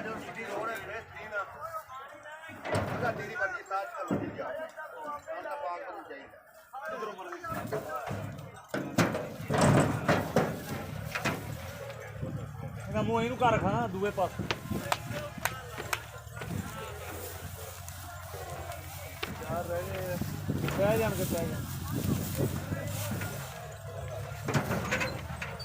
जो city road है वे तीन अगर तेरी मर्जी ताज कर लो ठीक है अंदर पार करनी चाहिए ਇਹਦਾ ਮੂੰਹ ਇਹਨੂੰ ਕਰ ਰੱਖਣਾ ਦੂਏ ਪਾਸੇ ਯਾਰ ਰਹਿ ਜਾਣਗੇ ਪੈ ਗਏ